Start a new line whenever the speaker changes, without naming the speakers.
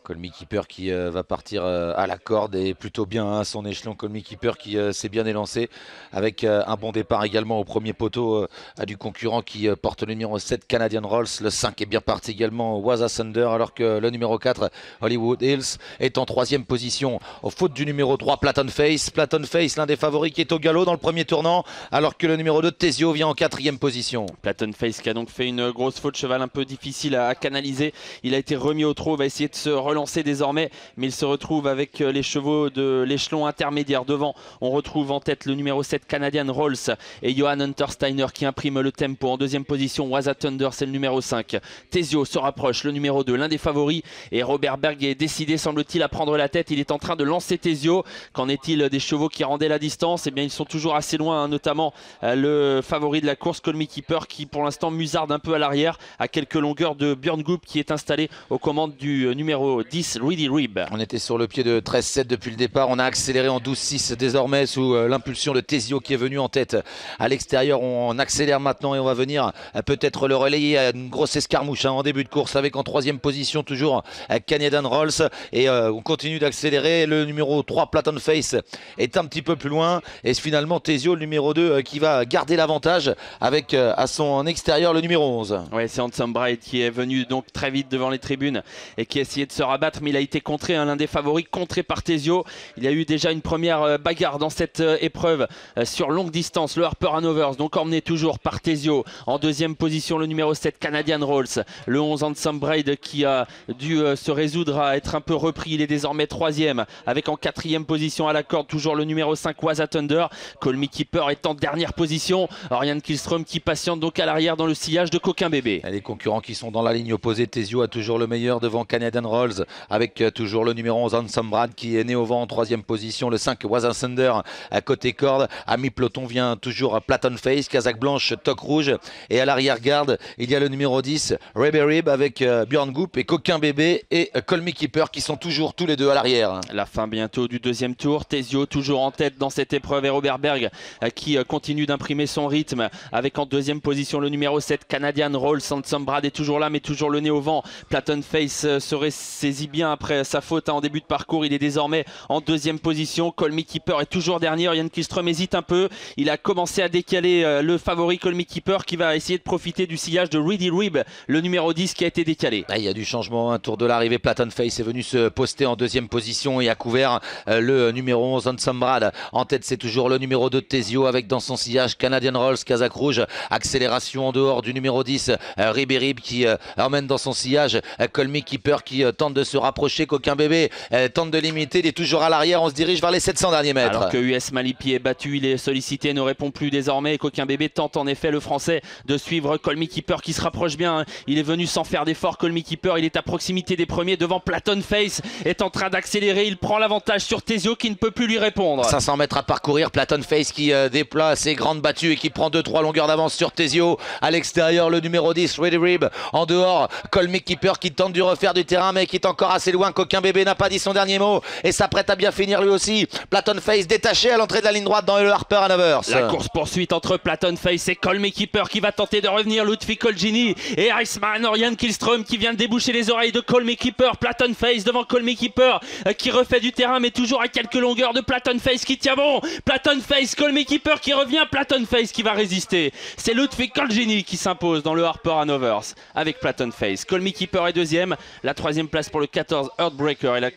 Colmy Keeper qui va partir à la corde et plutôt bien à son échelon. Colmy Keeper qui s'est bien élancé avec un bon départ également au premier poteau du concurrent qui porte le numéro 7 Canadian Rolls. Le 5 est bien parti également Waza Thunder alors que le numéro 4 Hollywood Hills est en troisième position au faute du numéro 3 Platon Face. Platon Face, l'un des favoris qui est au galop dans le premier tournant alors que le numéro 2 Tesio vient en quatrième position.
Platon Face qui a donc fait une grosse faute, cheval un peu difficile à canaliser. Il a été remis au trot, va essayer de se relancer désormais, mais il se retrouve avec les chevaux de l'échelon intermédiaire. Devant, on retrouve en tête le numéro 7 Canadian Rolls et Johan Untersteiner qui imprime le tempo. En deuxième position, Waza Thunder, c'est le numéro 5. Tesio se rapproche, le numéro 2, l'un des favoris. Et Robert Berg est décidé, semble-t-il, à prendre la tête. Il est en train de lancer Tesio. Qu'en est-il des chevaux qui rendaient la distance? Eh bien, ils sont toujours assez loin, hein, notamment le favori de la course, Colmy Keeper, qui pour l'instant musarde un peu à l'arrière, à quelques longueurs de Björn Goop qui est installé aux commandes du numéro 10 Reedy Rib.
On était sur le pied de 13-7 depuis le départ, on a accéléré en 12-6 désormais sous l'impulsion de Tesio qui est venu en tête à l'extérieur. On accélère maintenant et on va venir peut-être le relayer à une grosse escarmouche en début de course avec en troisième position toujours Canadian Rolls et on continue d'accélérer. Le numéro 3 Platon Face est un petit peu plus loin et finalement Tesio le numéro 2 qui va garder l'avantage avec à son extérieur le numéro 11.
Ouais, c'est Handsome Bride qui est venu donc très vite devant les tribunes et qui a essayé de se rabattre, mais il a été contré, l'un des favoris, contré par Tesio. Il y a eu déjà une première bagarre dans cette épreuve sur longue distance. Le Harper Hanovers, donc emmené toujours par Tesio. En deuxième position, le numéro 7 Canadian Rolls. Le 11 Handsome Bride qui a dû se résoudre à être un peu repris. Il est désormais troisième avec en quatrième position à la corde toujours le numéro 5 Waza Thunder. Colmy Keeper est en dernière position. Oriane Kihlström qui patiente donc à l'arrière dans le sillage de Coquin Bébé.
Les concurrents qui sont dans la ligne opposée, Tesio a toujours le meilleur devant Canadian Rolls avec toujours le numéro 11 Handsome Brad qui est né au vent en troisième position. Le 5 Waza Thunder à côté corde. À mi-peloton vient toujours Platon Face, casaque blanche, toque rouge. Et à l'arrière-garde, il y a le numéro 10 Rib avec Björn Goop et Coquin Bébé et Colmy Keeper qui sont toujours tous les deux à l'arrière.
La fin bientôt du deuxième tour. Tesio toujours en tête dans cette épreuve et Robert Berg qui continue d'imprimer son rythme avec en deuxième position le numéro 7 Canadian Rolls. Handsome Brad est toujours là mais toujours le nez au vent. Platon Face serait saisi bien après sa faute en début de parcours. Il est désormais en deuxième position. Colmy Keeper est toujours dernier. Oriane Kihlström hésite un peu. Il a commencé à décaler le favori Colmy Keeper qui va essayer de profiter du sillage de Reedy Rib, le numéro 10 qui a été décalé.
Il y a du changement, un tour de l'arrivée. Platon Face est venu se poster en deuxième position et a couvert le numéro 11 Handsome Brad. En tête c'est toujours le numéro 2 Tesio avec dans son sillage Canadian Rolls, casaque rouge. Accélération en dehors du numéro 10 Rib qui emmène dans son sillage Colmy Keeper qui tente de se rapprocher. Coquin Bébé tente de limiter, il est toujours à l'arrière. On se dirige vers les 700 derniers mètres.
Alors que US Malipi est battu, il est sollicité, ne répond plus désormais. Coquin Bébé tente en effet, le français, de suivre Colmy Keeper qui se rapproche bien, hein. Il est venu sans faire d'effort. Colmy Keeper, il est à proximité des premiers devant Platon Face, est en train d'accélérer. Il prend l'avantage sur Tesio qui ne peut plus lui répondre.
500 mètres à parcourir. Platon Face qui déploie ses grandes battues et qui prend 2-3 longueurs d'avance sur Tesio. À l'extérieur, le numéro 10 Reedy Rib. En dehors, Colmy Keeper qui tente de refaire du terrain mais qui est encore assez loin. Coquin Bébé n'a pas dit son dernier mot et s'apprête à bien finir lui aussi. Platon Face détaché à l'entrée de la ligne droite dans le Harper Hanovers.
La course poursuite entre Platon Face et Colmy Keeper qui va tenter de revenir. Ludwig Colgini et Iceman Oriane Kihlström qui vient de déboucher les oreilles de Colmy Keeper. Platon Face devant Colmy Keeper qui refait du terrain mais toujours à quelques longueurs de Platon Face qui tient bon. Platon Face, Colmy Keeper qui revient. Platon Face qui va résister. C'est Ludwig Colgini qui s'impose dans le Harper Hanovers avec Platon Face. Colmy Keeper est deuxième. La troisième place pour le 14 Heartbreaker et la